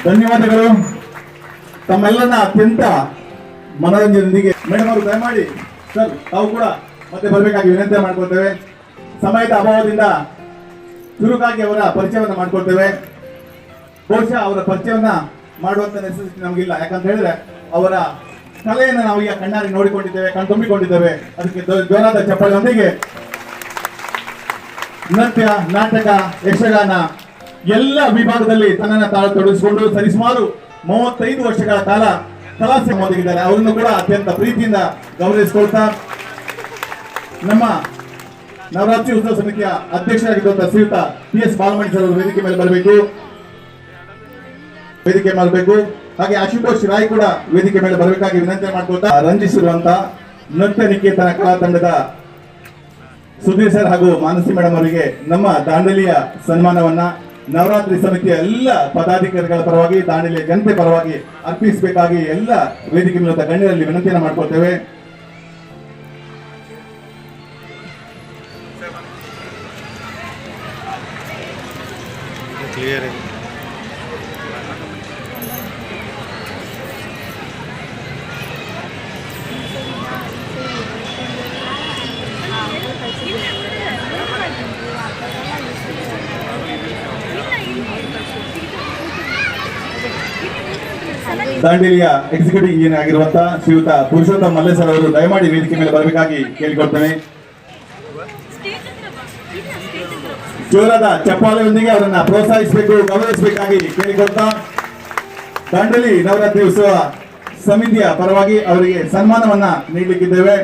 ಧನ್ಯವಾದಗಳು. ತಮ್ಮೆಲ್ಲರನ್ನ ಅತ್ಯಂತ ಮನೋರಂಜನೆಯೊಂದಿಗೆ ಮೇಡಮ್ ಅವರು ದಯಮಾಡಿ ಸರ್ ತಾವು ಕೂಡ ಮತ್ತೆ ಬರಬೇಕಾಗಿ ವಿನಂತಿ ಮಾಡ್ಕೊಳ್ತೇವೆ. ಸಮಯದ ಅಭಾವದಿಂದ ಚುರುಕಾಗಿ ಅವರ ಪರಿಚಯವನ್ನು ಮಾಡ್ಕೊಳ್ತೇವೆ. ಬಹುಶಃ ಅವರ ಪರಿಚಯವನ್ನ ಮಾಡುವಂತ ನೆಸೆಸಿಟಿ ನಮಗಿಲ್ಲ, ಯಾಕಂತ ಹೇಳಿದ್ರೆ ಅವರ ಕಲೆಯನ್ನು ನಾವು ಈಗ ಕಣ್ಣಾರಿ ನೋಡಿಕೊಂಡಿದ್ದೇವೆ, ಕಣ್ತುಂಬಿಕೊಂಡಿದ್ದೇವೆ. ಅದಕ್ಕೆ ಜೋರಾದ ಚಪ್ಪಾಳೆಯೊಂದಿಗೆ ನೃತ್ಯ, ನಾಟಕ, ಯಕ್ಷಗಾನ ಎಲ್ಲ ವಿಭಾಗದಲ್ಲಿ ತನ್ನನ್ನು ತಾಳು ತೊಡಗಿಸಿಕೊಂಡು ಸರಿಸುಮಾರು 35 ವರ್ಷಗಳ ಕಾಲ ಕಲಾ ಸೇವೆಯೊಂದಿಗಿದ್ದಾರೆ. ಅವರನ್ನು ಕೂಡ ಅತ್ಯಂತ ಪ್ರೀತಿಯಿಂದ ಗೌರವಿಸಿಕೊಳ್ತಾ ನಮ್ಮ ನವರಾತ್ರಿ ಉತ್ಸವ ಸಮಿತಿಯ ಅಧ್ಯಕ್ಷರಾಗಿರುವಂತಹ ಶ್ರೀಯುತ PS ಬಾಲಮಣಿ ಸರ್ ಅವರು ವೇದಿಕೆ ಮೇಲೆ ಬರಬೇಕು. ಹಾಗೆ ಆಶುತೋಷ್ ರಾಯ್ ಕೂಡ ವೇದಿಕೆ ಮೇಲೆ ಬರಬೇಕಾಗಿ ವಿನಂತಿ ಮಾಡ್ಕೊಳ್ತಾ ರಂಜಿಸಿರುವಂತಹ ನೃತ್ಯ ನಿಕೇತನ ಕಲಾ ತಂಡದ ಸುಧೀರ್ ಸರ್ ಹಾಗೂ ಮಾನಸಿ ಮೇಡಮ್ ಅವರಿಗೆ ನಮ್ಮ ದಾಂಡೇಲಿಯ ಸನ್ಮಾನವನ್ನ ನವರಾತ್ರಿ ಸಮಿತಿಯ ಎಲ್ಲ ಪದಾಧಿಕಾರಿಗಳ ಪರವಾಗಿ, ದಾಂಡೇಲಿಯ ಜನತೆ ಪರವಾಗಿ ಅರ್ಪಿಸಬೇಕಾಗಿ ಎಲ್ಲ ವೇದಿಕೆ ಮೂಲಕ ಗಣ್ಯರಲ್ಲಿ ವಿನಂತಿಯನ್ನು ಮಾಡ್ಕೊಳ್ತೇವೆ. ದಾಂಡೇಲಿಯ ಎಕ್ಸಿಕ್ಯೂಟಿವ್ ಇಂಜಿನಿಯರ್ ಆಗಿರುವಂತಹ ಶ್ರೀಯುತ ಪುರುಷೋತ್ತಮ ಮಲ್ಲೆ ಸರ್ ಅವರು ದಯಮಾಡಿ ವೇದಿಕೆ ಮೇಲೆ ಬರಬೇಕಾಗಿ ಕೇಳಿಕೊಳ್ತೇನೆ. ಜೋರಾದ ಚಪ್ಪಾಳೆಯೊಂದಿಗೆ ಅವರನ್ನ ಪ್ರೋತ್ಸಾಹಿಸಬೇಕು, ಗೌರವಿಸಬೇಕಾಗಿ ಕೇಳಿಕೊಳ್ತಾ ದಾಂಡೇಲಿ ನವರಾತ್ರಿ ಉತ್ಸವ ಸಮಿತಿಯ ಪರವಾಗಿ ಅವರಿಗೆ ಸನ್ಮಾನವನ್ನ ನೀಡಲಿಕ್ಕಿದ್ದೇವೆ.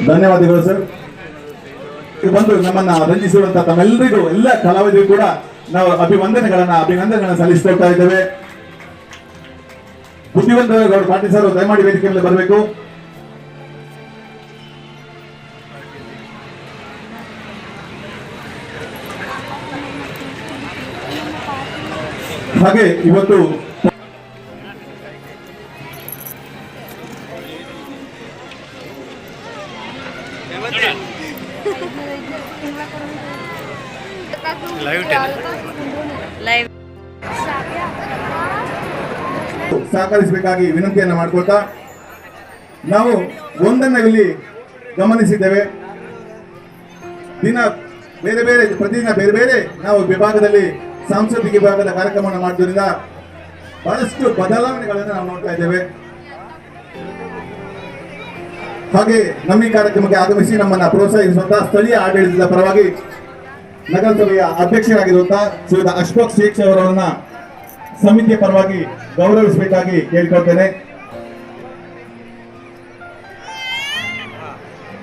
ಧನ್ಯವಾದಗಳು ಸರ್. ಬಂದು ನಮ್ಮನ್ನ ರಂಜಿಸಿರುವಂತಹ ತಮ್ಮೆಲ್ಲರಿಗೂ, ಎಲ್ಲ ಕಲಾವಿದರಿಗೂ ಕೂಡ ನಾವು ಅಭಿನಂದನೆಗಳನ್ನ ಸಲ್ಲಿಸಿಕೊಳ್ತಾ ಇದ್ದೇವೆ. ಬುದ್ಧಿವಂತರು ಪಾಟೀಲ್ ಸರ್ ದಯಮಾಡಿ ವೇದಿಕೆ ಮೇಲೆ ಬರಬೇಕು. ಹಾಗೆ ಇವತ್ತು ಸಹಕರಿಸಬೇಕಾಗಿ ವಿನಂತಿಯನ್ನು ಮಾಡಿಕೊಳ್ತಾ ನಾವು ಒಂದನ್ನು ಇಲ್ಲಿ ಗಮನಿಸಿದ್ದೇವೆ. ಪ್ರತಿದಿನ ಬೇರೆ ಬೇರೆ ನಾವು ವಿಭಾಗದಲ್ಲಿ ಸಾಂಸ್ಕೃತಿಕ ವಿಭಾಗದ ಕಾರ್ಯಕ್ರಮವನ್ನು ಮಾಡುವುದರಿಂದ ಬಹಳಷ್ಟು ಬದಲಾವಣೆಗಳನ್ನು ನಾವು ನೋಡ್ತಾ ಇದ್ದೇವೆ. ಹಾಗೆ ನಮ್ಮ ಈ ಕಾರ್ಯಕ್ರಮಕ್ಕೆ ಆಗಮಿಸಿ ನಮ್ಮನ್ನ ಪ್ರೋತ್ಸಾಹಿಸುವಂತಹ ಸ್ಥಳೀಯ ಆಡಳಿತದ ಪರವಾಗಿ ನಗರಸಭೆಯ ಅಧ್ಯಕ್ಷರಾಗಿರುವಂತಹ ಶ್ರೀಯುತ ಅಶ್ಫಾಕ್ ಶೇಖ್ ಅವರನ್ನ ಸಮಿತಿಯ ಪರವಾಗಿ ಗೌರವಿಸಬೇಕಾಗಿ ಕೇಳಿಕೊಳ್ತೇನೆ.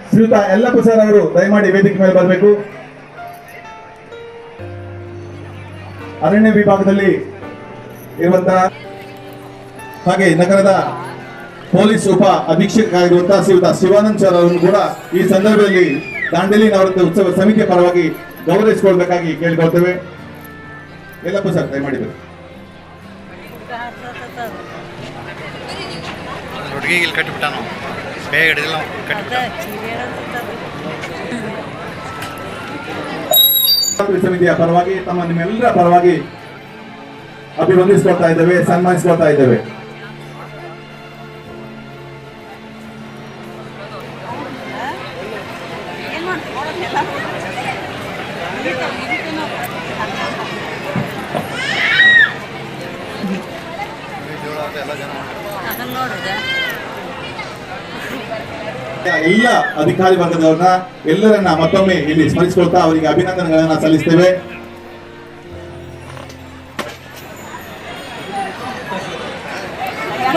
ಶ್ರೀಯುತ ಯಲ್ಲಪ್ಪ ಸರ್ ಅವರು ದಯಮಾಡಿ ವೇದಿಕೆ ಮೇಲೆ ಬರಬೇಕು. ಅರಣ್ಯ ವಿಭಾಗದಲ್ಲಿ ಇರುವಂತಹ ಹಾಗೆ ನಗರದ ಪೊಲೀಸ್ ಉಪ ಅಧೀಕ್ಷಕರಾಗಿರುವಂತಹ ಶ್ರೀಯುತ ಶಿವಾನಂದ್ ಸರ್ ಅವರನ್ನು ಕೂಡ ಈ ಸಂದರ್ಭದಲ್ಲಿ ದಾಂಡೇಲಿ ನವರಾತ್ರಿ ಉತ್ಸವ ಸಮಿತಿಯ ಪರವಾಗಿ ಗೌರವಿಸಿಕೊಳ್ಬೇಕಾಗಿ ಕೇಳಿಕೊಳ್ತೇವೆ. ಯಲ್ಲಪ್ಪ ಸರ್ ದಯಮಾಡಿ ಬನ್ನಿ. ಸಮಿತಿಯ ಪರವಾಗಿ ನಿಮ್ಮೆಲ್ಲರ ಪರವಾಗಿ ಅಭಿವಂದಿಸಿಕೊಳ್ತಾ ಇದ್ದೇವೆ, ಸನ್ಮಾನಿಸಿಕೊಳ್ತಾ ಇದ್ದೇವೆ. ಎಲ್ಲ ಅಧಿಕಾರಿ ವರ್ಗದವರನ್ನ ಎಲ್ಲರನ್ನ ಮತ್ತೊಮ್ಮೆ ಇಲ್ಲಿ ಸ್ಮರಿಸಿಕೊಳ್ತಾ ಅವರಿಗೆ ಅಭಿನಂದನೆಗಳನ್ನ ಸಲ್ಲಿಸ್ತೇವೆ.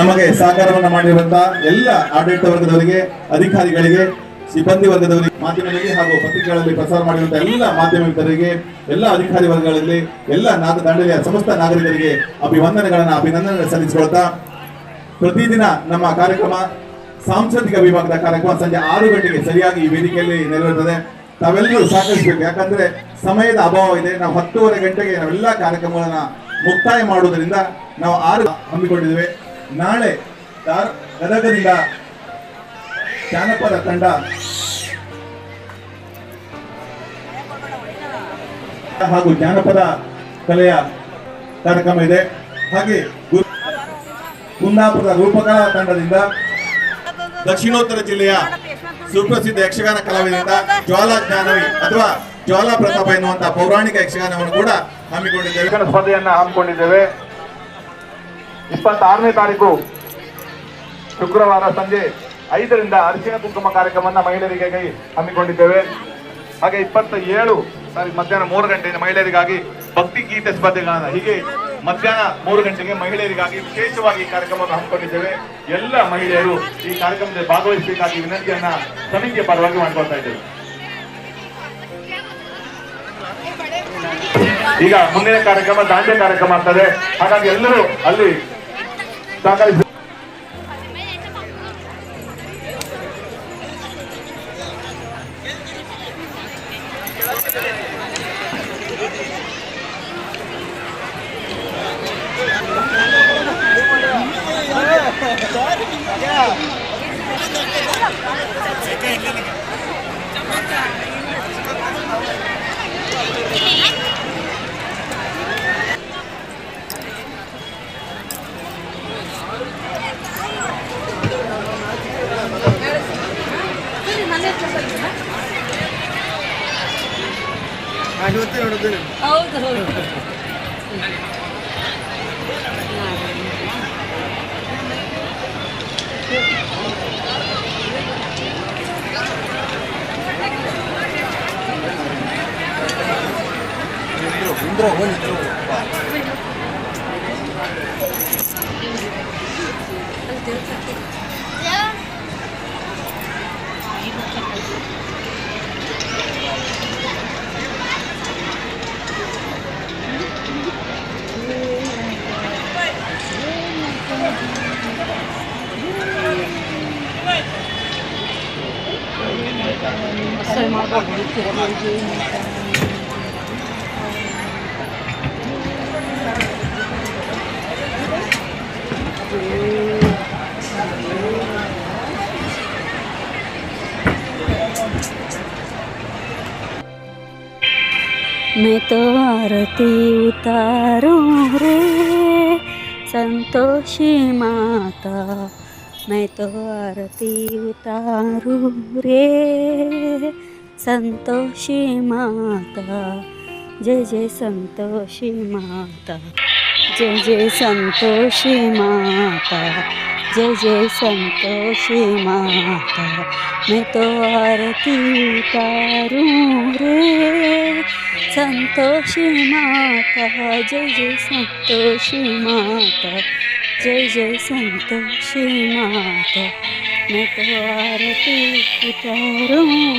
ನಮಗೆ ಸಹಕಾರವನ್ನು ಮಾಡಿರುವಂತಹ ಎಲ್ಲ ಆಡಳಿತ ವರ್ಗದವರಿಗೆ, ಅಧಿಕಾರಿಗಳಿಗೆ, ಸಿಬ್ಬಂದಿ ವರ್ಗದವರಿಗೆ, ಮಾಧ್ಯಮಗಳಿಗೆ ಹಾಗೂ ಪತ್ರಿಕೆಗಳಲ್ಲಿ ಪ್ರಸಾರ ಮಾಡಿರುವಂತಹ ಎಲ್ಲ ಮಾಧ್ಯಮ ಮಿತ್ರರಿಗೆ, ಎಲ್ಲ ಅಧಿಕಾರಿ ವರ್ಗಗಳಲ್ಲಿ, ಎಲ್ಲ ದಾಂಡೇಲಿಯ ಸಮಸ್ತ ನಾಗರಿಕರಿಗೆ ಅಭಿನಂದನೆ ಸಲ್ಲಿಸಿಕೊಳ್ತಾ, ಪ್ರತಿದಿನ ನಮ್ಮ ಕಾರ್ಯಕ್ರಮ ಸಾಂಸ್ಕೃತಿಕ ವಿಭಾಗದ ಕಾರ್ಯಕ್ರಮ ಸಂಜೆ 6 ಗಂಟೆಗೆ ಸರಿಯಾಗಿ ಈ ವೇದಿಕೆಯಲ್ಲಿ ನೆರವೇರುತ್ತದೆ. ತಾವೆಲ್ಲರೂ ಸಹಕರಿಸಬೇಕು, ಯಾಕಂದ್ರೆ ಸಮಯದ ಅಭಾವ ಇದೆ. ನಾವು 10:30 ಗಂಟೆಗೆ ನಾವೆಲ್ಲ ಕಾರ್ಯಕ್ರಮಗಳನ್ನ ಮುಕ್ತಾಯ ಮಾಡುವುದರಿಂದ ನಾವು 6 ಹಮ್ಮಿಕೊಂಡಿದ್ದೇವೆ. ನಾಳೆ ಗದಗದಿಂದ ಜಾನಪದ ತಂಡ ಹಾಗೂ ಜಾನಪದ ಕಲೆಯ ಕಾರ್ಯಕ್ರಮ ಇದೆ. ಹಾಗೆ ಕುಂದಾಪುರದ ರೂಪಕಲಾ ತಂಡದಿಂದ ದಕ್ಷಿಣೋತ್ತರ ಜಿಲ್ಲೆಯ ಸುಪ್ರಸಿದ್ಧ ಯಕ್ಷಗಾನ ಕಲಾವಿದರಿಂದ ಜ್ವಾಲಾ ಜ್ಞಾನವಿ ಅಥವಾ ಜ್ವಾಲಾ ಪ್ರತಾಪ ಎನ್ನುವಂತಹ ಪೌರಾಣಿಕ ಯಕ್ಷಗಾನವನ್ನು ಕೂಡ ಹಮ್ಮಿಕೊಂಡಿದ್ದೇವೆ. ಸ್ಪರ್ಧೆಯನ್ನ ಹಮ್ಮಿಕೊಂಡಿದ್ದೇವೆ. 26ನೇ ತಾರೀಕು ಶುಕ್ರವಾರ ಸಂಜೆ 5ರಿಂದ ಅರಿಶಿನ ಕುಂಕುಮ ಕಾರ್ಯಕ್ರಮವನ್ನು ಮಹಿಳೆಯರಿಗಾಗಿ ಹಮ್ಮಿಕೊಂಡಿದ್ದೇವೆ. ಹಾಗೆ 27 ಮಧ್ಯಾಹ್ನ 3 ಗಂಟೆಗೆ ಮಹಿಳೆಯರಿಗಾಗಿ ಭಕ್ತಿ ಗೀತೆ ಸ್ಪರ್ಧೆಗಳನ್ನ, ಹೀಗೆ ಮಧ್ಯಾಹ್ನ 3 ಗಂಟೆಗೆ ಮಹಿಳೆಯರಿಗಾಗಿ ವಿಶೇಷವಾಗಿ ಕಾರ್ಯಕ್ರಮವನ್ನು ಹಮ್ಮಿಕೊಂಡಿದ್ದೇವೆ. ಎಲ್ಲ ಮಹಿಳೆಯರು ಈ ಕಾರ್ಯಕ್ರಮದಲ್ಲಿ ಭಾಗವಹಿಸಬೇಕಾಗಿ ವಿನಂತಿಯನ್ನ ಸಮಿತಿಯ ಪರವಾಗಿ ಮಾಡಿಕೊಳ್ತಾ ಇದ್ದೇವೆ. ಈಗ ಮುಂದಿನ ಕಾರ್ಯಕ್ರಮ ದಾಂಡೆ ಕಾರ್ಯಕ್ರಮ ಆಗ್ತದೆ. ಹಾಗಾಗಿ ಎಲ್ಲರೂ ಅಲ್ಲಿ ಸಹಕರಿಸಿ. ಹೌದು ಹೌದು. मैं तो आरती उतारूं रे संतोषी माता, मैं तो आरती उतारूं रे संतोषी माता, जय जय संतोषी माता, जय जय संतोषी माता, जय जय संतोषी माता, मैं तो आरती उतारूं रे संतोषी माता, जय जय संतोषी माता, जय जय संतोषी माता, मैं तो आरती उतारूं।